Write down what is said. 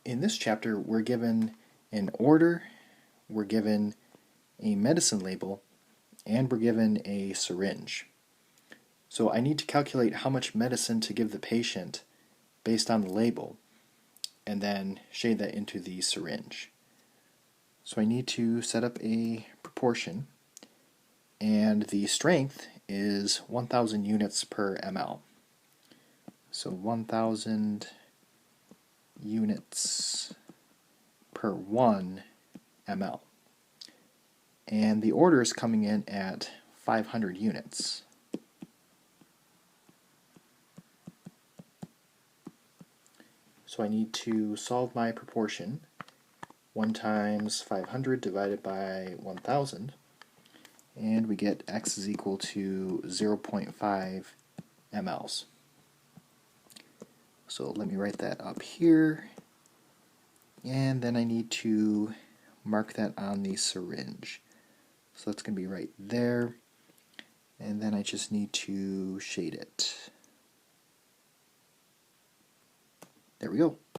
in this chapter, we're given an order, we're given a medicine label, and we're given a syringe. So I need to calculate how much medicine to give the patient based on the label, and then shade that into the syringe. So I need to set up a proportion, and the strength is 1,000 units per ml. So 1,000 units per 1 ml. And the order is coming in at 500 units. So I need to solve my proportion. 1 times 500 divided by 1,000, and we get x is equal to 0.5 mLs. So let me write that up here, and then I need to mark that on the syringe. So that's going to be right there, and then I just need to shade it. There we go.